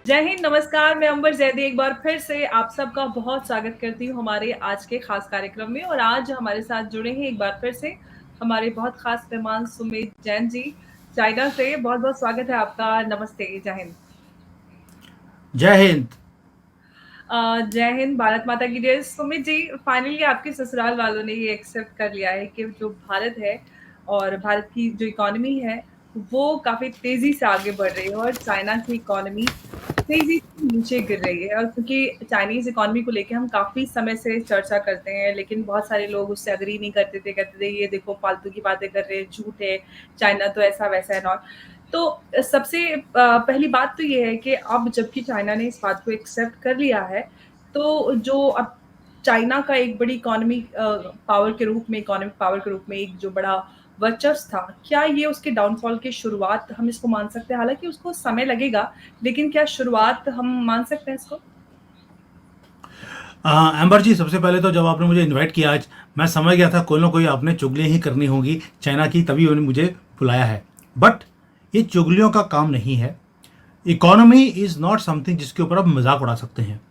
जय हिंद, नमस्कार। मैं अंबर जैदी एक बार फिर से आप सबका बहुत स्वागत करती हूँ हमारे आज के खास कार्यक्रम में। और आज हमारे साथ जुड़े हैं एक बार फिर से हमारे बहुत खास मेहमान सुमित जैन जी, चाइना से। बहुत बहुत स्वागत है आपका। नमस्ते, जय हिंद। जय हिंद। जय हिंद, भारत माता की जय। सुमित जी, फाइनली आपके ससुराल वालों ने ये एक्सेप्ट कर लिया है कि जो भारत है और भारत की जो इकोनॉमी है वो काफी तेजी से आगे बढ़ रही है और चाइना की इकोनॉमी तेजी से नीचे गिर रही है। और क्योंकि चाइनीज इकोनॉमी को लेके हम काफी समय से चर्चा करते हैं, लेकिन बहुत सारे लोग उससे अग्री नहीं करते थे, कहते थे ये देखो फालतू की बातें कर रहे हैं, झूठ है, चाइना तो ऐसा वैसा है। नॉट तो सबसे पहली बात तो ये है कि अब जबकि चाइना ने इस बात को एक्सेप्ट कर लिया है, तो जो अब चाइना का एक बड़ी इकोनॉमी पावर के रूप में, इकोनॉमिक पावर के रूप में एक जो बड़ा वर्चस्व था, क्या ये उसके डाउनफॉल की शुरुआत हम इसको मान सकते हैं? हालांकि उसको समय लगेगा, लेकिन क्या शुरुआत हम मान सकते हैं इसको? एम्बर जी, सबसे पहले तो जब आपने मुझे इनवाइट किया आज, मैं समझ गया था कोई ना कोई आपने चुगलियाँ ही करनी होगी चाइना की, तभी उन्होंने मुझे बुलाया है। बट ये चुगलियों का काम नहीं है। इकोनॉमी इज़ नॉट समथिंग जिसके ऊपर आप मजाक उड़ा सकते हैं।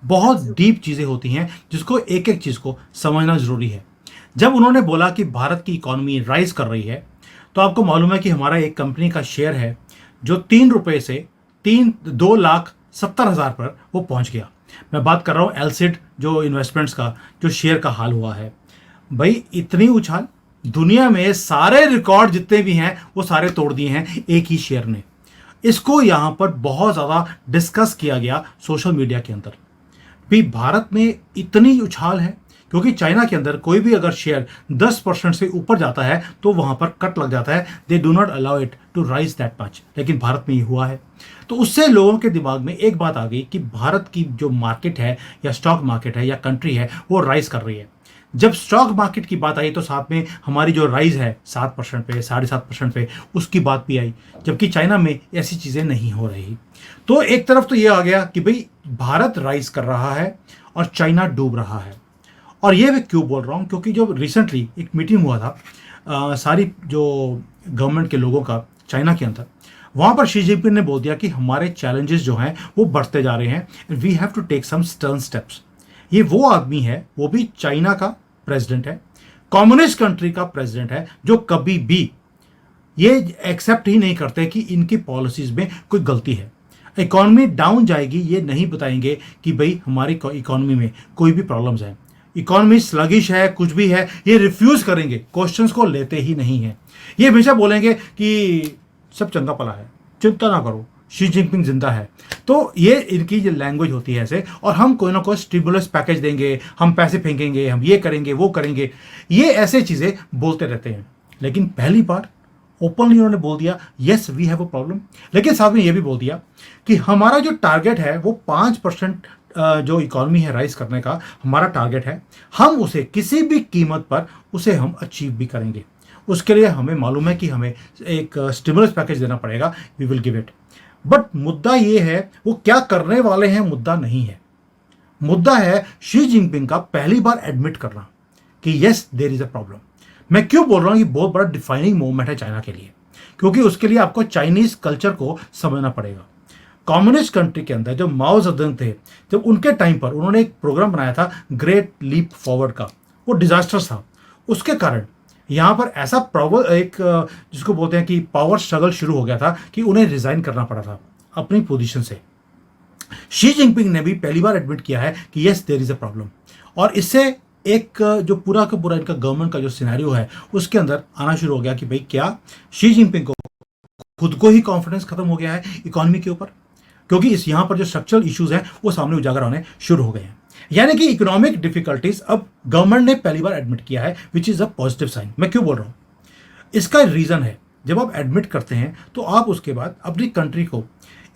बहुत डीप चीज़ें होती हैं जिसको एक एक चीज़ को समझना ज़रूरी है। जब उन्होंने बोला कि भारत की इकोनॉमी राइज कर रही है, तो आपको मालूम है कि हमारा एक कंपनी का शेयर है जो 3 रुपये से 2,70,000 पर वो पहुंच गया। मैं बात कर रहा हूँ एलसिड जो इन्वेस्टमेंट्स का, जो शेयर का हाल हुआ है। भाई इतनी उछाल, दुनिया में सारे रिकॉर्ड जितने भी हैं वो सारे तोड़ दिए हैं एक ही शेयर ने। इसको यहाँ पर बहुत ज़्यादा डिस्कस किया गया सोशल मीडिया के अंदर भी। भारत में इतनी उछाल है क्योंकि चाइना के अंदर कोई भी अगर शेयर 10% से ऊपर जाता है तो वहां पर कट लग जाता है। They do not allow it to rise that much. लेकिन भारत में ये हुआ है, तो उससे लोगों के दिमाग में एक बात आ गई कि भारत की जो मार्केट है या स्टॉक मार्केट है या कंट्री है वो राइज कर रही है। जब स्टॉक मार्केट की बात आई तो साथ में हमारी जो राइज है 7% पे, 7.5% पे, उसकी बात भी आई, जबकि चाइना में ऐसी चीज़ें नहीं हो रही। तो एक तरफ तो ये आ गया कि भाई भारत राइज कर रहा है और चाइना डूब रहा है। और ये मैं क्यों बोल रहा हूँ, क्योंकि जो रिसेंटली एक मीटिंग हुआ था सारी जो गवर्नमेंट के लोगों का चाइना के अंदर, वहाँ पर शी जिनपिंग ने बोल दिया कि हमारे चैलेंजेस जो हैं वो बढ़ते जा रहे हैं, we have to take some stern steps. ये वो आदमी है, वो भी चाइना का प्रेसिडेंट है, कम्युनिस्ट कंट्री का प्रेसिडेंट है, जो कभी भी ये एक्सेप्ट ही नहीं करते कि इनकी पॉलिसीज में कोई गलती है। इकॉनमी डाउन जाएगी ये नहीं बताएंगे कि भाई हमारी इकॉनमी में कोई भी प्रॉब्लम्स हैं, इकॉनमी स्लगिश है, कुछ भी है, ये रिफ्यूज करेंगे, क्वेश्चंस को लेते ही नहीं है। ये हमेशा बोलेंगे कि सब चंगा भला है, चिंता ना करो, शी जिनपिंग जिंदा है। तो ये इनकी जो लैंग्वेज होती है ऐसे, और हम कोई ना कोई स्टिमुलस पैकेज देंगे, हम पैसे फेंकेंगे, हम ये करेंगे वो करेंगे, ये ऐसे चीज़ें बोलते रहते हैं। लेकिन पहली बार ओपनली उन्होंने बोल दिया yes we have a problem. लेकिन साथ में ये भी बोल दिया कि हमारा जो टारगेट है वो 5% जो इकॉनमी है राइज करने का हमारा टारगेट है, हम उसे किसी भी कीमत पर उसे हम अचीव भी करेंगे। उसके लिए हमें मालूम है कि हमें एक स्टिमुलस पैकेज देना पड़ेगा, we will give it. But मुद्दा ये है वो क्या करने वाले हैं, मुद्दा नहीं है। मुद्दा है शी जिनपिंग का पहली बार एडमिट करना कि yes there is a problem. मैं क्यों बोल रहा हूं, ये बहुत बड़ा डिफाइनिंग मूवमेंट है चाइना के लिए, क्योंकि उसके लिए आपको चाइनीज कल्चर को समझना पड़ेगा। कम्युनिस्ट कंट्री के अंदर जो माओ जेडुंग थे, जब उनके टाइम पर उन्होंने एक प्रोग्राम बनाया था ग्रेट लीप फॉरवर्ड का, वो डिजास्टर था। उसके कारण यहाँ पर ऐसा प्रॉब्लम एक जिसको बोलते हैं कि पावर स्ट्रगल शुरू हो गया था कि उन्हें रिजाइन करना पड़ा था अपनी पोजीशन से। शी जिनपिंग ने भी पहली बार एडमिट किया है कि yes there is a problem. और इससे एक जो पूरा का पूरा इनका गवर्नमेंट का जो सिनेरियो है उसके अंदर आना शुरू हो गया कि भाई क्या शी जिनपिंग को खुद को ही कॉन्फिडेंस खत्म हो गया है इकोनॉमी के ऊपर, क्योंकि इस यहाँ पर जो स्ट्रक्चरल इश्यूज हैं वो सामने उजागर होने शुरू हो गए हैं। यानी कि इकोनॉमिक डिफिकल्टीज अब गवर्नमेंट ने पहली बार एडमिट किया है, which is a positive sign. मैं क्यों बोल रहा हूँ, इसका रीजन है जब आप एडमिट करते हैं तो आप उसके बाद अपनी कंट्री को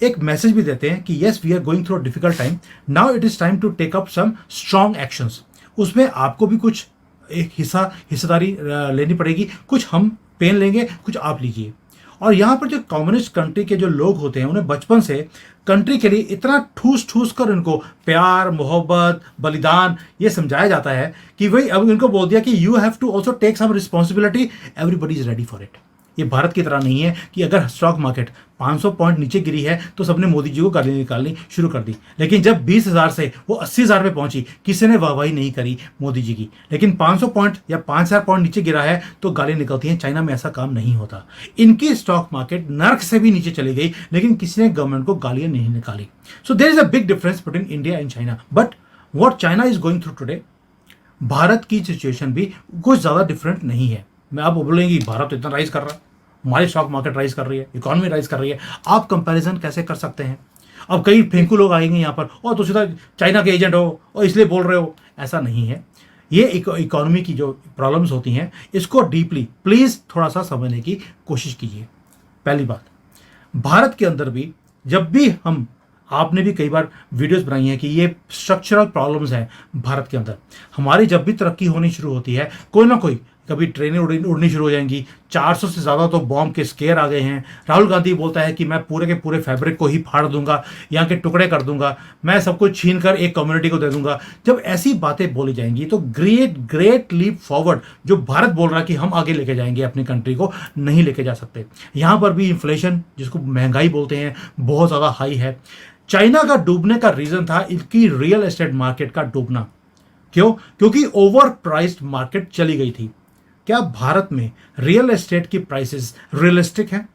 एक मैसेज भी देते हैं कि yes we are going through a difficult time, now it is time to take up some strong actions. उसमें आपको भी कुछ एक हिस्सेदारी लेनी पड़ेगी, कुछ हम पेन लेंगे, कुछ आप लीजिए। और यहाँ पर जो कम्युनिस्ट कंट्री के जो लोग होते हैं उन्हें बचपन से कंट्री के लिए इतना ठूस ठूस कर उनको प्यार, मोहब्बत, बलिदान ये समझाया जाता है कि भाई अब इनको बोल दिया कि you have to also take some responsibility, everybody is ready for it. ये भारत की तरह नहीं है कि अगर स्टॉक मार्केट 500 पॉइंट नीचे गिरी है तो सबने मोदी जी को गाली निकालनी शुरू कर दी। लेकिन जब 20,000 से वो 80,000 पे पहुंची, किसी ने वाहवाही नहीं करी मोदी जी की। लेकिन 500 पॉइंट या 5,000 पॉइंट नीचे गिरा है तो गाली निकलती हैं। चाइना में ऐसा काम नहीं होता। इनकी स्टॉक मार्केट नर्क से भी नीचे चली गई, लेकिन किसी ने गवर्नमेंट को गालियां नहीं निकाली। So there is a big difference between India and China. But what China is going through today, Bharat की सिचुएशन भी कुछ ज़्यादा डिफरेंट नहीं है। मैं आप बोलेंगे भारत तो इतना राइज कर रहा है, हमारी स्टॉक मार्केट राइज कर रही है, इकोनॉमी राइज कर रही है, आप कंपैरिजन कैसे कर सकते हैं? अब कई फेंकू लोग आएंगे यहाँ पर, और तो सीधा चाइना के एजेंट हो और इसलिए बोल रहे हो। ऐसा नहीं है। ये इकोनॉमी की जो प्रॉब्लम्स होती हैं, इसको डीपली प्लीज़ थोड़ा सा समझने की कोशिश कीजिए। पहली बात, भारत के अंदर भी जब भी हम, आपने भी कई बार वीडियोस बनाई हैं कि ये स्ट्रक्चरल प्रॉब्लम्स हैं भारत के अंदर। हमारी जब भी तरक्की होनी शुरू होती है, कोई ना कोई, कभी ट्रेनें उड़नी शुरू हो जाएंगी, 400 से ज़्यादा तो बॉम्ब के स्केयर आ गए हैं। राहुल गांधी बोलता है कि मैं पूरे के पूरे फैब्रिक को ही फाड़ दूंगा, यहाँ के टुकड़े कर दूंगा, मैं सब कुछ छीन कर एक कम्युनिटी को दे दूंगा। जब ऐसी बातें बोली जाएंगी तो ग्रेट लीप फॉरवर्ड जो भारत बोल रहा है कि हम आगे लेके जाएंगे अपनी कंट्री को, नहीं लेके जा सकते। यहाँ पर भी इन्फ्लेशन, जिसको महंगाई बोलते हैं, बहुत ज़्यादा हाई है। चाइना का डूबने का रीजन था इनकी रियल एस्टेट मार्केट का डूबना। क्यों? क्योंकि ओवर प्राइस्ड मार्केट चली गई थी। क्या भारत में रियल एस्टेट की प्राइसेस रियलिस्टिक हैं?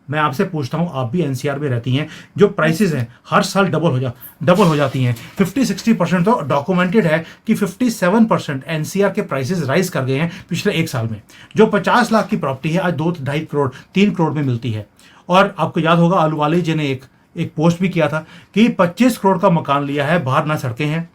मैं आपसे पूछता हूं, आप भी एनसीआर में रहती हैं, जो प्राइसेस हैं हर साल डबल हो जाती हैं। 50-60% तो डॉक्यूमेंटेड है कि 57% एनसीआर के प्राइसेस राइज कर गए हैं पिछले एक साल में। जो 50 लाख की प्रॉपर्टी है आज 2-2.5 करोड़ 3 करोड़ में मिलती है। और आपको याद होगा आलूवाली जी ने एक पोस्ट भी किया था कि 25 करोड़ का मकान लिया है, बाहर ना सड़कें हैं,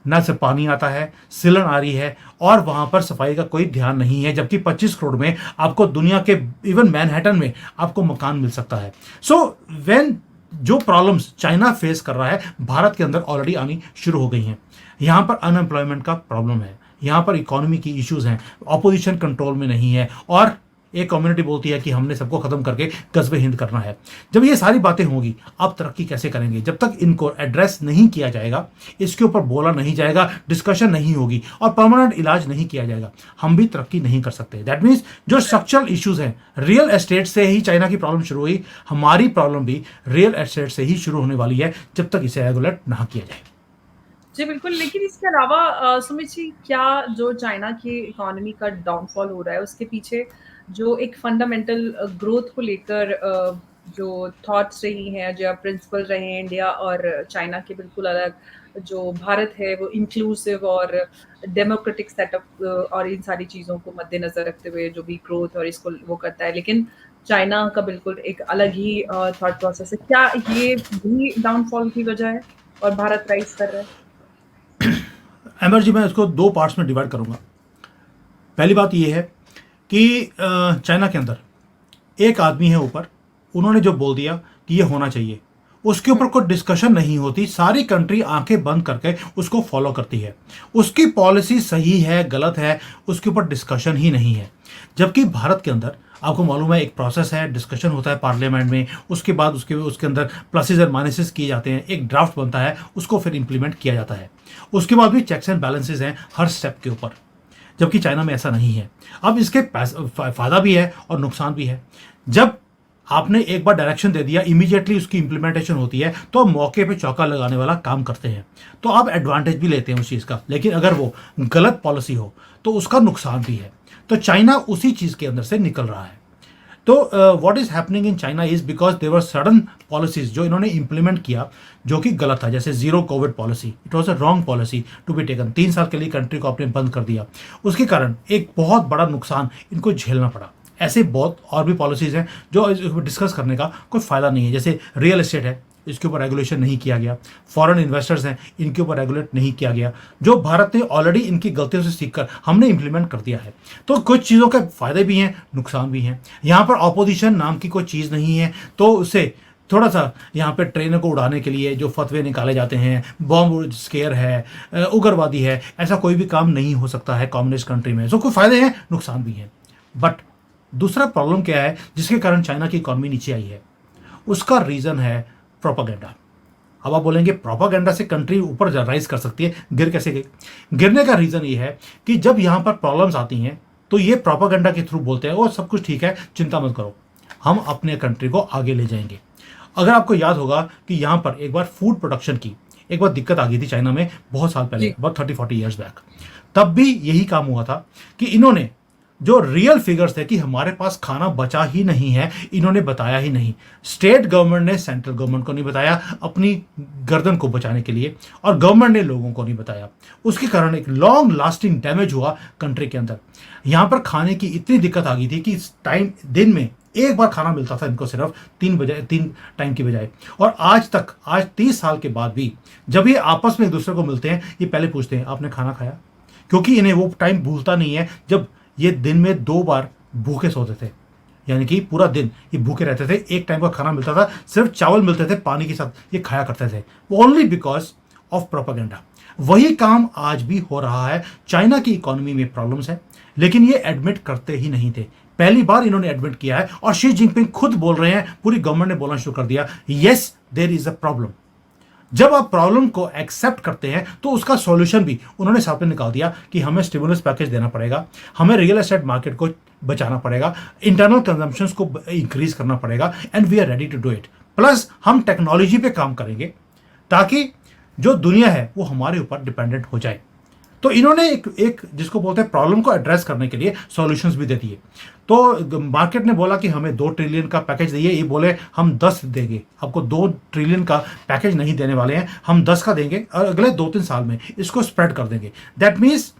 ना से पानी आता है, सिलन आ रही है, और वहां पर सफाई का कोई ध्यान नहीं है। जबकि 25 करोड़ में आपको दुनिया के इवन मैनहट्टन में आपको मकान मिल सकता है। सो व्हेन जो प्रॉब्लम्स चाइना फेस कर रहा है, भारत के अंदर ऑलरेडी आनी शुरू हो गई हैं। यहाँ पर अनएम्प्लॉयमेंट का प्रॉब्लम है, यहाँ पर इकोनॉमी की इश्यूज हैं, ऑपोजिशन कंट्रोल में नहीं है, और एक कम्युनिटी बोलती है कि हमने सबको खत्म करके कस्बे हिंद करना है। जब ये सारी बातें होंगी, आप तरक्की कैसे करेंगे? जब तक इनको एड्रेस नहीं किया जाएगा, इसके ऊपर बोला नहीं जाएगा, डिस्कशन नहीं होगी और परमानेंट इलाज नहीं किया जाएगा, हम भी तरक्की नहीं कर सकते। दैट मीन्स जो स्ट्रक्चरल इश्यूज हैं, रियल एस्टेट से ही चाइना की प्रॉब्लम शुरू हुई, हमारी प्रॉब्लम भी रियल एस्टेट से ही शुरू होने वाली है, जब तक इसे रेगुलेट ना किया जाए। जी बिल्कुल, लेकिन इसके अलावा सुमित जी, क्या जो चाइना की इकोनॉमी का डाउनफॉल हो रहा है उसके पीछे जो एक फंडामेंटल ग्रोथ को लेकर जो थॉट्स रही हैं, जो प्रिंसिपल रहे हैं इंडिया और चाइना के बिल्कुल अलग, जो भारत है वो इंक्लूसिव और डेमोक्रेटिक सेटअप और इन सारी चीज़ों को मद्देनजर रखते हुए जो भी ग्रोथ और इसको वो करता है, लेकिन चाइना का बिल्कुल एक अलग ही थॉट प्रोसेस है। क्या ये भी डाउनफॉल की वजह है और भारत राइज कर रहा है? अमर जी, मैं इसको दो पार्ट्स में डिवाइड करूंगा। पहली बात यह है कि चाइना के अंदर एक आदमी है ऊपर, उन्होंने जो बोल दिया कि ये होना चाहिए, उसके ऊपर कोई डिस्कशन नहीं होती, सारी कंट्री आंखें बंद करके उसको फॉलो करती है। उसकी पॉलिसी सही है गलत है, उसके ऊपर डिस्कशन ही नहीं है। जबकि भारत के अंदर आपको मालूम है एक प्रोसेस है, डिस्कशन होता है पार्लियामेंट में, उसके बाद उसके अंदर प्लसेस और माइनसेस किए जाते हैं, एक ड्राफ्ट बनता है, उसको फिर इंप्लीमेंट किया जाता है। उसके बाद भी चेक्स एंड बैलेंसेस हैं हर स्टेप के ऊपर। जबकि चाइना में ऐसा नहीं है। अब इसके फायदा भी है और नुकसान भी है। जब आपने एक बार डायरेक्शन दे दिया, इमीडिएटली उसकी इंप्लीमेंटेशन होती है, तो मौके पे चौका लगाने वाला काम करते हैं, तो आप एडवांटेज भी लेते हैं उस चीज़ का। लेकिन अगर वो गलत पॉलिसी हो तो उसका नुकसान भी है। तो चाइना उसी चीज़ के अंदर से निकल रहा है। तो what is happening in China is because their sudden policies जो इन्होंने इंप्लीमेंट किया जो कि गलत था, जैसे zero covid policy, it was a wrong policy to be taken. 3 साल के लिए कंट्री को आपने बंद कर दिया, उसके कारण एक बहुत बड़ा नुकसान इनको झेलना पड़ा। ऐसे बहुत और भी पॉलिसीज हैं जो डिस्कस करने का कोई फायदा नहीं है। जैसे रियल एस्टेट है, इसके ऊपर रेगुलेशन नहीं किया गया। फॉरेन इन्वेस्टर्स हैं, इनके ऊपर रेगुलेट नहीं किया गया, जो भारत ने ऑलरेडी इनकी गलतियों से सीखकर हमने इंप्लीमेंट कर दिया है। तो कुछ चीज़ों के फायदे भी हैं, नुकसान भी हैं। यहाँ पर ऑपोजिशन नाम की कोई चीज़ नहीं है, तो उससे थोड़ा सा यहाँ पे ट्रेनों को उड़ाने के लिए जो फतवे निकाले जाते हैं, बॉम्ब स्केयर है, उग्रवादी है, ऐसा कोई भी काम नहीं हो सकता है कम्युनिस्ट कंट्री में। सो कोई फायदे हैं, नुकसान भी हैं। बट दूसरा प्रॉब्लम क्या है जिसके कारण चाइना की इकॉनमी नीचे आई है? उसका रीज़न है प्रोपागेंडा। अब आप बोलेंगे प्रोपागेंडा से कंट्री ऊपर राइज कर सकती है, गिर कैसे गई? गिरने का रीज़न ये है कि जब यहाँ पर प्रॉब्लम्स आती हैं तो ये प्रोपागेंडा के थ्रू बोलते हैं और सब कुछ ठीक है, चिंता मत करो। हम अपने कंट्री को आगे ले जाएंगे। अगर आपको याद होगा कि यहाँ पर एक बार फूड प्रोडक्शन की एक बार दिक्कत आ गई थी चाइना में, बहुत साल पहले, जी। about 30-40 years back. तब भी यही काम हुआ था कि इन्होंने जो रियल फिगर्स थे कि हमारे पास खाना बचा ही नहीं है, इन्होंने बताया ही नहीं। स्टेट गवर्नमेंट ने सेंट्रल गवर्नमेंट को नहीं बताया अपनी गर्दन को बचाने के लिए, और गवर्नमेंट ने लोगों को नहीं बताया। उसके कारण एक लॉन्ग लास्टिंग डैमेज हुआ कंट्री के अंदर। यहाँ पर खाने की इतनी दिक्कत आ गई थी कि टाइम दिन में एक बार खाना मिलता था इनको, सिर्फ 3 टाइम की बजाय। और आज तक, आज 30 साल के बाद भी जब ये आपस में एक दूसरे को मिलते हैं, ये पहले पूछते हैं आपने खाना खाया, क्योंकि इन्हें वो टाइम भूलता नहीं है जब ये दिन में 2 बार भूखे सोते थे। यानी कि पूरा दिन ये भूखे रहते थे, एक टाइम का खाना मिलता था, सिर्फ चावल मिलते थे पानी के साथ, ये खाया करते थे, ओनली बिकॉज ऑफ प्रोपागेंडा। वही काम आज भी हो रहा है। चाइना की इकोनॉमी में प्रॉब्लम्स है, लेकिन ये एडमिट करते ही नहीं थे। पहली बार इन्होंने एडमिट किया है, और शी जिनपिंग खुद बोल रहे हैं, पूरी गवर्नमेंट ने बोलना शुरू कर दिया, yes there is a problem. जब आप प्रॉब्लम को एक्सेप्ट करते हैं तो उसका सॉल्यूशन भी उन्होंने सामने निकाल दिया कि हमें स्टिमुलस पैकेज देना पड़ेगा, हमें रियल एस्टेट मार्केट को बचाना पड़ेगा, इंटरनल कंजम्पशंस को इंक्रीज करना पड़ेगा, and we are ready to do it. Plus हम टेक्नोलॉजी पे काम करेंगे ताकि जो दुनिया है वो हमारे ऊपर डिपेंडेंट हो जाए। तो इन्होंने एक जिसको बोलते हैं प्रॉब्लम को एड्रेस करने के लिए सॉल्यूशंस भी दे दिए। तो मार्केट ने बोला कि हमें 2 ट्रिलियन का पैकेज दिए, ये बोले हम 10 देंगे, आपको 2 ट्रिलियन का पैकेज नहीं देने वाले हैं, हम 10 का देंगे और अगले 2-3 साल में इसको स्प्रेड कर देंगे। That means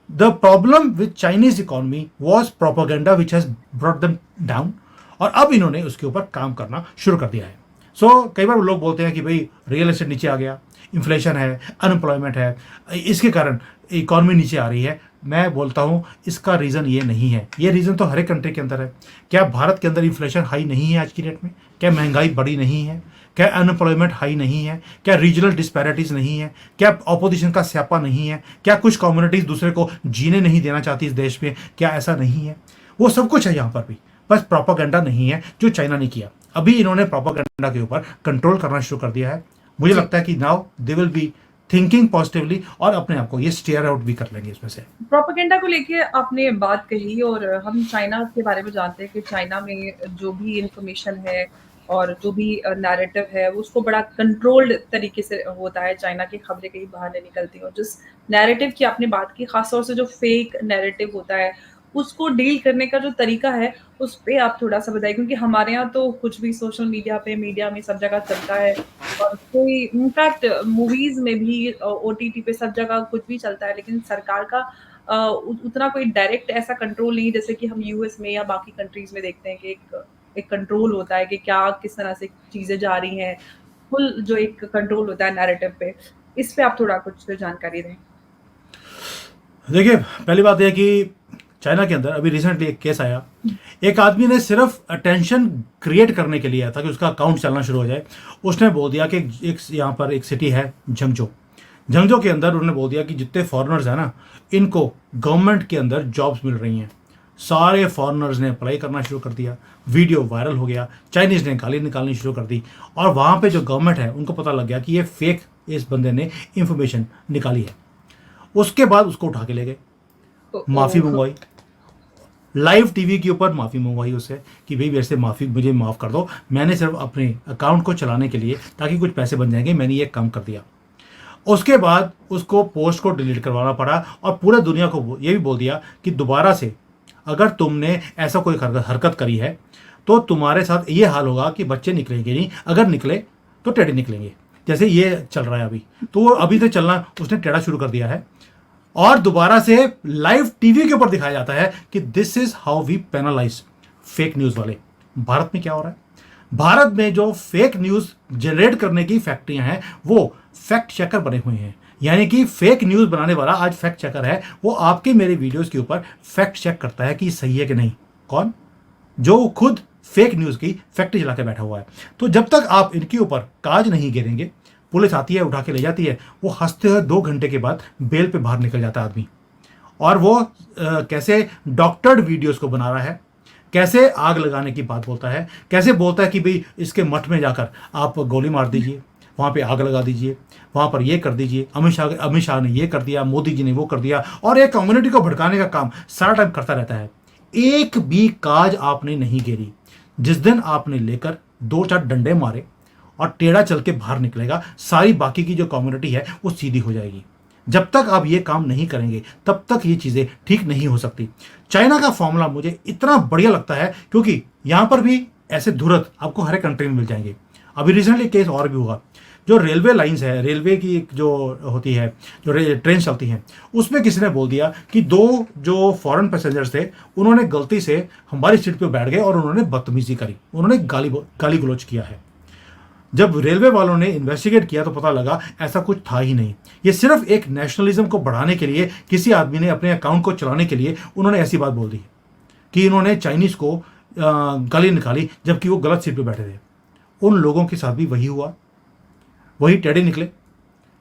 the problem with Chinese economy was propaganda which has brought them down, और अब इन्होंने उसके ऊपर काम करना शुरू कर दिया है। कई बार लोग बोलते हैं कि भाई रियल एस्टेट नीचे आ गया, इन्फ्लेशन है, अनएम्प्लॉयमेंट है, इसके कारण इकॉनमी नीचे आ रही है। मैं बोलता हूँ इसका रीज़न ये नहीं है, ये रीज़न तो हर एक कंट्री के अंदर है। क्या भारत के अंदर इन्फ्लेशन हाई नहीं है आज की डेट में? क्या महंगाई बढ़ी नहीं है? क्या अनएम्प्लॉयमेंट हाई नहीं है? क्या रीजनल डिस्पैरिटीज़ नहीं है? क्या ऑपोजिशन का स्यापा नहीं है? क्या कुछ कम्युनिटीज़ दूसरे को जीने नहीं देना चाहती इस देश में? क्या ऐसा नहीं है? वो सब कुछ है यहाँ पर भी, बस प्रोपेगेंडा नहीं है जो चाइना ने किया। अभी इन्होंने प्रोपेगेंडा के ऊपर कंट्रोल करना शुरू कर दिया है। मुझे लगता है कि now they will be thinking positively, और अपने आप को ये स्टेयर आउट भी कर लेंगे इसमें से। प्रोपेगेंडा को लेके आपने बात कही, और हम चाइना के बारे में जानते हैं कि चाइना में जो भी इंफॉर्मेशन है और जो भी नैरेटिव है वो उसको बड़ा कंट्रोल्ड तरीके से होता है। चाइना की खबरें कहीं बाहर नहीं निकलती, और जिस नैरेटिव की आपने बात की, खासतौर से जो फेक नैरेटिव होता है उसको डील करने का जो तरीका है उस पे आप थोड़ा सा बताइए, क्योंकि हमारे यहाँ तो कुछ भी सोशल मीडिया पे, मीडिया में सब जगह चलता है, और कोई इनफैक्ट मूवीज में भी, ओटीटी पे सब जगह कुछ भी चलता है, लेकिन सरकार का उतना कोई डायरेक्ट ऐसा कंट्रोल नहीं, जैसे कि हम यूएस में या बाकी कंट्रीज में देखते हैं कि एक कंट्रोल होता है कि क्या किस तरह से चीजें जा रही हैं, फुल जो एक कंट्रोल होता है नैरेटिव पे। इस पे आप थोड़ा कुछ जानकारी दें। देखिए, पहली बात यह कि चाइना के अंदर अभी रिसेंटली एक केस आया, एक आदमी ने सिर्फ अटेंशन क्रिएट करने के लिए आया था कि उसका अकाउंट चलना शुरू हो जाए। उसने बोल दिया कि एक यहाँ पर एक सिटी है झंगझो, झंगझो के अंदर उन्होंने बोल दिया कि जितने फॉरेनर्स हैं ना, इनको गवर्नमेंट के अंदर जॉब्स मिल रही हैं। सारे फॉरेनर्स ने अप्लाई करना शुरू कर दिया, वीडियो वायरल हो गया, चाइनीज़ ने गाली निकालनी शुरू कर दी, और वहाँ पे जो गवर्नमेंट है उनको पता लग गया कि ये फेक, इस बंदे ने इंफॉर्मेशन निकाली है। उसके बाद उसको उठा के ले गए, माफ़ी मंगवाई, लाइव टीवी के ऊपर माफ़ी मंगवाई उससे कि भाई मेरे से माफ़ी, मुझे माफ़ कर दो, मैंने सिर्फ अपने अकाउंट को चलाने के लिए, ताकि कुछ पैसे बन जाएंगे, मैंने ये काम कर दिया। उसके बाद उसको पोस्ट को डिलीट करवाना पड़ा, और पूरे दुनिया को ये भी बोल दिया कि दोबारा से अगर तुमने ऐसा कोई हरकत करी है तो तुम्हारे साथ ये हाल होगा कि बच्चे निकलेंगे नहीं, अगर निकले तो टेढ़े निकलेंगे, जैसे ये चल रहा है अभी। तो वो अभी तो चलना उसने टेढ़ा शुरू कर दिया है, और दोबारा से लाइव टीवी के ऊपर दिखाया जाता है कि this is how we penalize fake news वाले। भारत में क्या हो रहा है? भारत में जो फेक न्यूज़ जनरेट करने की फैक्ट्रियां हैं वो फैक्ट चेकर बने हुए हैं। यानी कि फेक न्यूज़ बनाने वाला आज फैक्ट चेकर है, वो आपके मेरे वीडियोस के ऊपर फैक्ट चेक करता है कि सही है कि नहीं। कौन? जो खुद फेक न्यूज़ की फैक्ट्री चला के बैठा हुआ है। तो जब तक आप इनके ऊपर काज नहीं गिरेंगे, पुलिस आती है, उठा के ले जाती है, वो हंसते हुए 2 घंटे के बाद बेल पे बाहर निकल जाता है आदमी। और वो कैसे डॉक्टर्ड वीडियोस को बना रहा है, कैसे आग लगाने की बात बोलता है, कैसे बोलता है कि भाई इसके मठ में जाकर आप गोली मार दीजिए, वहाँ पे आग लगा दीजिए, वहाँ पर ये कर दीजिए, अमित शाह ने ये कर दिया, मोदी जी ने वो कर दिया, और एक कम्युनिटी को भड़काने का काम सारा टाइम करता रहता है। एक भी काज आपने नहीं घेरी। जिस दिन आपने लेकर दो चार डंडे मारे और टेढ़ा चल के बाहर निकलेगा, सारी बाकी की जो कम्युनिटी है वो सीधी हो जाएगी। जब तक आप ये काम नहीं करेंगे तब तक ये चीज़ें ठीक नहीं हो सकती। चाइना का फॉर्मूला मुझे इतना बढ़िया लगता है क्योंकि यहाँ पर भी ऐसे धुरत आपको हर एक कंट्री में मिल जाएंगे। अभी रिसेंटली केस और भी हुआ, जो रेलवे लाइंस है, रेलवे की एक जो होती है, जो ट्रेन चलती हैं, उसमें किसी ने बोल दिया कि दो जो फॉरेन पैसेंजर्स थे उन्होंने गलती से हमारी सीट पे बैठ गए और उन्होंने बदतमीजी करी, उन्होंने गाली गलौज किया है। जब रेलवे वालों ने इन्वेस्टिगेट किया तो पता लगा ऐसा कुछ था ही नहीं। ये सिर्फ एक नेशनलिज्म को बढ़ाने के लिए, किसी आदमी ने अपने अकाउंट को चलाने के लिए उन्होंने ऐसी बात बोल दी कि इन्होंने चाइनीज को गाली निकाली जबकि वो गलत सीट पे बैठे थे। उन लोगों के साथ भी वही हुआ, वही टेढ़े निकले,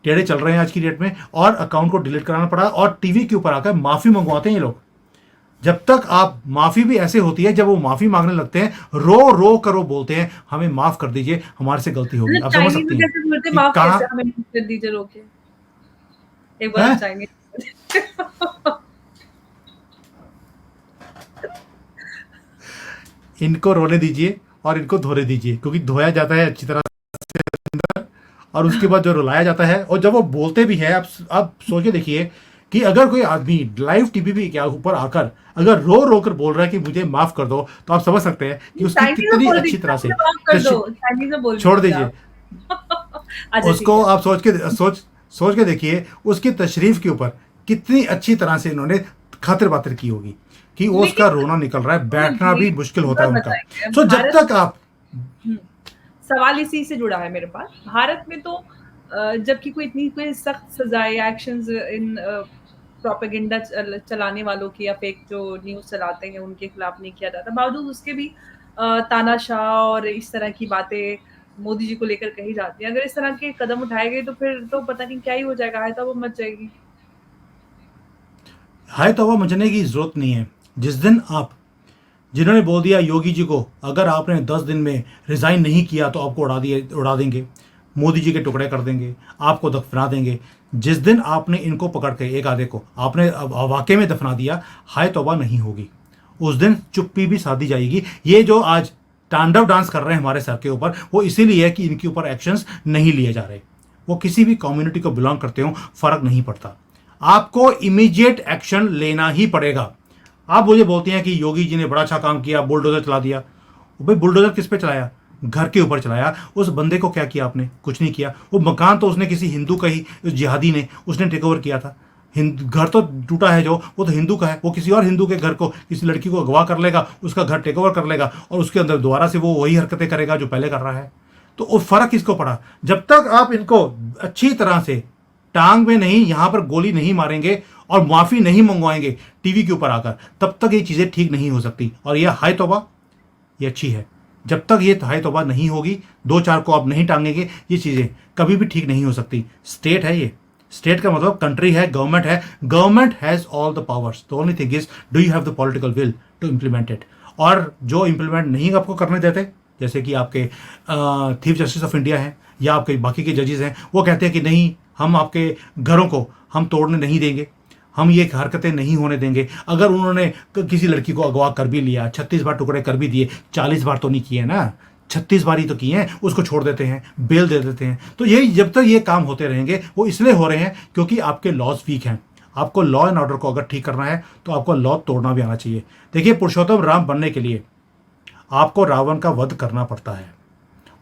टेढ़े चल रहे हैं आज की डेट में, और अकाउंट को डिलीट कराना पड़ा और टीवी के ऊपर आकर माफी मंगवाते हैं ये लोग। जब तक आप, माफी भी ऐसे होती है जब वो माफी मांगने लगते हैं, रो रो कर वो बोलते हैं हमें माफ कर दीजिए, हमारे से गलती होगी। मतलब आप समझ चाइनीज सकती में हैं कैसे बोलते, कि माफ कहाँ कैसे, हमें माफ कर दीजिए रोके, एक बार है। हम चाइनीज। इनको रोने दीजिए और इनको धोने दीजिए, क्योंकि धोया जाता है अच्छी तरह और उसके बाद जो रुलाया जाता है, और जब वो बोलते भी है, आप सोच के देखिए कि अगर कोई आदमी लाइव टीवी भी क्या ऊपर आकर अगर रो रो कर बोल रहा है कि मुझे माफ कर दो, तो आप समझ सकते हैं कि उसकी चाइनीज में कितनी बोल अच्छी दीजिए, तरह से माफ कर दो, तश- चाइनीज में बोल छोड़ दीजिए दीजिए आप। अच्छा ठीक उसको। है। आप सोच के देखिए उसकी तशरीफ के ऊपर कितनी अच्छी तरह से इन्होंने खातिर बातिर की होगी कि वो उसका लेकिन रोना निकल रहा है, बैठना मुझे भी मुश्किल एक होता है बात उनका। बताइए, सो जब भारत, तक आप, हम्म, सवाल इसी से जुड़ा है मेरे पास। भारत में तो जबकि कोई इतनी कोई सख्त सजाएं या एक्शंस इन प्रोपेगेंडा चलाने वालों की या फेक जो न्यूज चलाते हैं उनके खिलाफ नहीं किया जाता, बावजूद उसके भी तानाशाह और इस तरह की बातें मोदी जी को लेकर कही जाती हैं। अगर इस तरह के कदम उठाए गए तो फिर तो पता नहीं क्या ही हो जाएगा, आयता वो मच जाएगी। हाय तौबा मचने की जरूरत नहीं है। जिस दिन आप, जिन्होंने बोल दिया योगी जी को अगर आपने 10 दिन में रिजाइन नहीं किया तो आपको उड़ा देंगे, मोदी जी के टुकड़े कर देंगे, आपको दफना देंगे। जिस दिन आपने इनको पकड़ के, एक आधे को आपने वाकई में दफना दिया, हाय तौबा नहीं होगी। उस दिन चुप्पी भी साधी जाएगी। ये जो आज तांडव डांस कर रहे हैं हमारे सर के ऊपर, वो इसीलिए है कि इनके ऊपर एक्शंस नहीं लिए जा रहे। वो किसी भी कम्युनिटी को बिलोंग करते हो, फर्क नहीं पड़ता, आपको इमीडिएट एक्शन लेना ही पड़ेगा। आप मुझे बोलती हैं कि योगी जी ने बड़ा अच्छा काम किया, बुलडोजर चला दिया। भाई बुलडोजर किस पे चलाया? घर के ऊपर चलाया। उस बंदे को क्या किया आपने? कुछ नहीं किया। वो मकान तो उसने किसी हिंदू का ही, जिहादी ने उसने टेक ओवर किया था। घर तो टूटा है जो, वो तो हिंदू का है। वो किसी और हिंदू के घर को, किसी लड़की को अगवा कर लेगा, उसका घर टेक ओवर कर लेगा और उसके अंदर दोबारा से वो वही हरकतें करेगा जो पहले कर रहा है। तो वो फर्क किसको पड़ा? जब तक आप इनको अच्छी तरह से टांग में नहीं, यहां पर गोली नहीं मारेंगे और माफी नहीं मंगवाएंगे टीवी के ऊपर आकर, तब तक ये चीजें ठीक नहीं हो सकती। और ये हाय तौबा, ये अच्छी है। जब तक ये हाय तौबा नहीं होगी, दो चार को आप नहीं टांगेंगे, ये चीजें कभी भी ठीक नहीं हो सकती। स्टेट है ये, स्टेट का मतलब कंट्री है, गवर्नमेंट है। Government has all the powers, the only thing is do you have the political will to implement it. और जो इम्प्लीमेंट नहीं आपको करने देते, जैसे कि आपके चीफ जस्टिस ऑफ इंडिया हैं या आपके बाकी के जजेस हैं, वो कहते हैं कि नहीं, हम आपके घरों को हम तोड़ने नहीं देंगे, हम ये हरकतें नहीं होने देंगे। अगर उन्होंने किसी लड़की को अगवा कर भी लिया, 36 बार टुकड़े कर भी दिए, 40 बार तो नहीं किए ना, 36 बार ही तो किए हैं, उसको छोड़ देते हैं, बेल दे देते हैं। तो यही जब तक ये काम होते रहेंगे, वो इसलिए हो रहे हैं क्योंकि आपके लॉज वीक हैं। आपको लॉ एंड ऑर्डर को अगर ठीक करना है तो आपको लॉ तोड़ना भी आना चाहिए। देखिए, पुरुषोत्तम राम बनने के लिए आपको रावण का वध करना पड़ता है,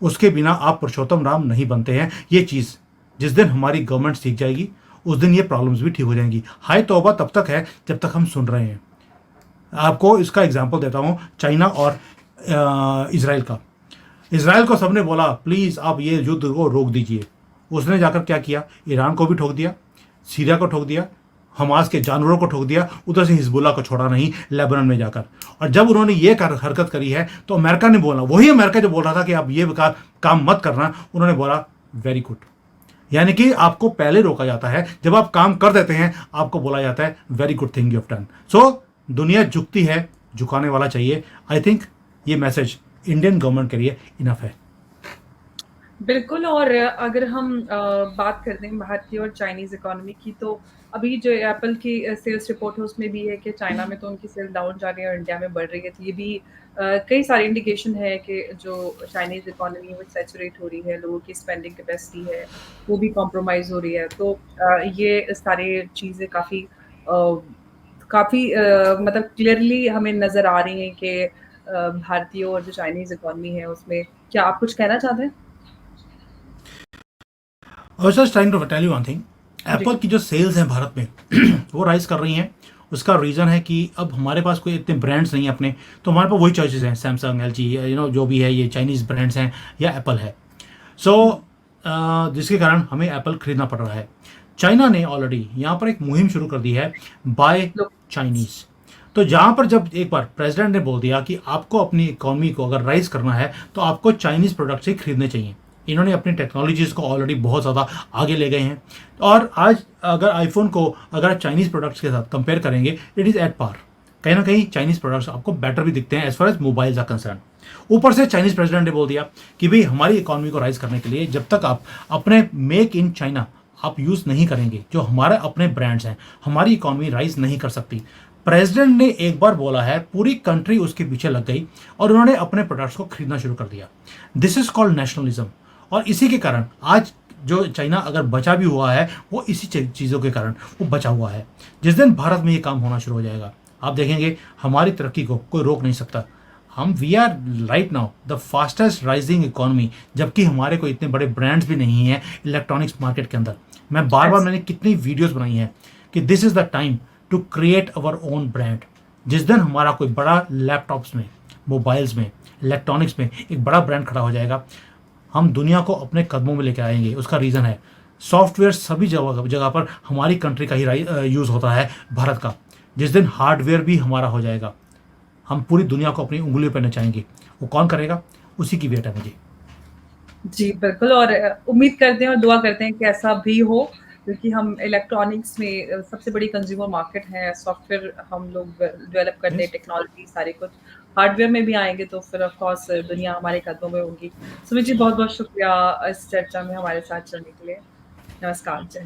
उसके बिना आप पुरुषोत्तम राम नहीं बनते हैं। ये चीज़ जिस दिन हमारी गवर्नमेंट सीख जाएगी, उस दिन ये प्रॉब्लम्स भी ठीक हो जाएंगी। हाय तौबा तब तक है जब तक हम सुन रहे हैं। आपको इसका एग्जांपल देता हूँ, चाइना और इजराइल का। इजराइल को सबने बोला प्लीज़ आप ये युद्ध को रोक दीजिए, उसने जाकर क्या किया? ईरान को भी ठोक दिया, सीरिया को ठोक दिया, हमास के जानवरों को ठोक दिया, उधर से हिजबुल्ला को छोड़ा नहीं लेबनान में जाकर। और जब उन्होंने ये हरकत करी है तो अमेरिका ने बोला, वही अमेरिका जो बोल रहा था कि आप ये काम मत करना, उन्होंने बोला वेरी गुड। यानी कि आपको पहले रोका जाता है, जब आप काम कर देते हैं आपको बोला जाता है very good thing you have done. So दुनिया झुकती है, झुकाने वाला चाहिए। आई थिंक ये मैसेज इंडियन गवर्नमेंट के लिए इनफ है। बिल्कुल। और अगर हम बात करते हैं भारत की और चाइनीज इकोनॉमी की, तो अभी जो एप्पल की सेल्स रिपोर्ट है उसमें भी है कि चाइना में तो उनकी सेल डाउन जा रही है और इंडिया में बढ़ रही है। तो ये भी कई सारे इंडिकेशन है कि जो चाइनीज़ इकोनॉमी है वो सैचुरेट हो रही है, लोगों की स्पेंडिंग कैपेसिटी है, वो भी कॉम्प्रोमाइज़ हो रही है। तो ये सारी चीज़ें मतलब क्लियरली हमें नज़र आ रही हैं कि भारतीय और जो चाइनीज़ इकोनॉमी है उसमें क्या आप कुछ कहना चाहते हैं? I was just trying to tell you one thing. जी, एप्पल की जो सेल्स हैं भारत में वो राइज कर रही हैं। उसका रीज़न है कि अब हमारे पास कोई इतने ब्रांड्स नहीं हैं अपने, तो हमारे पास वही चॉइसेस हैं, सैमसंग, एल जी, जो भी है, ये चाइनीज़ ब्रांड्स हैं या एप्पल है। सो जिसके कारण हमें एप्पल खरीदना पड़ रहा है। चाइना ने ऑलरेडी यहाँ पर एक मुहिम शुरू कर दी है, बाय लोग चाइनीज़। तो जहाँ पर जब एक बार प्रेसिडेंट ने बोल दिया कि आपको अपनी इकोनॉमी को अगर राइज करना है तो आपको चाइनीज़ प्रोडक्ट्स ही खरीदने चाहिए। इन्होंने अपनी टेक्नोलॉजीज़ को ऑलरेडी बहुत ज़्यादा आगे ले गए हैं। और आज अगर आईफोन को अगर चाइनीज़ प्रोडक्ट्स के साथ कंपेयर करेंगे, इट इज़ एट पार। कहीं ना कहीं चाइनीज़ प्रोडक्ट्स आपको बेटर भी दिखते हैं as far as mobiles are concerned. ऊपर से चाइनीज़ प्रेसिडेंट ने बोल दिया कि भाई हमारी इकोनॉमी को राइज करने के लिए जब तक आप अपने मेक इन चाइना आप यूज़ नहीं करेंगे, जो हमारे अपने ब्रांड्स हैं, हमारी इकोनॉमी राइज नहीं कर सकती। प्रेसिडेंट ने एक बार बोला है, पूरी कंट्री उसके पीछे लग गई और उन्होंने अपने प्रोडक्ट्स को खरीदना शुरू कर दिया। This is called nationalism. और इसी के कारण आज जो चाइना अगर बचा भी हुआ है, वो इसी चीज़ों के कारण वो बचा हुआ है। जिस दिन भारत में ये काम होना शुरू हो जाएगा, आप देखेंगे हमारी तरक्की को कोई रोक नहीं सकता। हम we are right now the fastest rising economy, जबकि हमारे कोई इतने बड़े ब्रांड्स भी नहीं हैं इलेक्ट्रॉनिक्स मार्केट के अंदर। मैं बार बार ऐस मैंने कितनी वीडियोस बनाई हैं कि this is the time to create our own brand. जिस दिन हमारा कोई बड़ा लैपटॉप्स में, मोबाइल्स में, इलेक्ट्रॉनिक्स में एक बड़ा ब्रांड खड़ा हो जाएगा, हम दुनिया को अपने कदमों में लेकर आएंगे। उसका रीज़न है सॉफ्टवेयर सभी जगह जगह पर हमारी कंट्री का ही यूज़ होता है, भारत का। जिस दिन हार्डवेयर भी हमारा हो जाएगा, हम पूरी दुनिया को अपनी उंगलियों पर नचाएंगे। वो कौन करेगा? उसी की वेट है मुझे। जी, बिल्कुल और उम्मीद करते हैं और दुआ करते हैं कि ऐसा भी हो, क्योंकि हम इलेक्ट्रॉनिक्स में सबसे बड़ी कंज़्यूमर मार्केट है, सॉफ्टवेयर हम लोग डेवलप करते यस। हैं, टेक्नोलॉजी सारे कुछ, हार्डवेयर में भी आएँगे तो फिर ऑफ़ कोर्स दुनिया हमारे कदमों में होगी। सुमित जी बहुत-बहुत शुक्रिया इस चर्चा में हमारे साथ जुड़ने के लिए। नमस्कार, जय हिंद।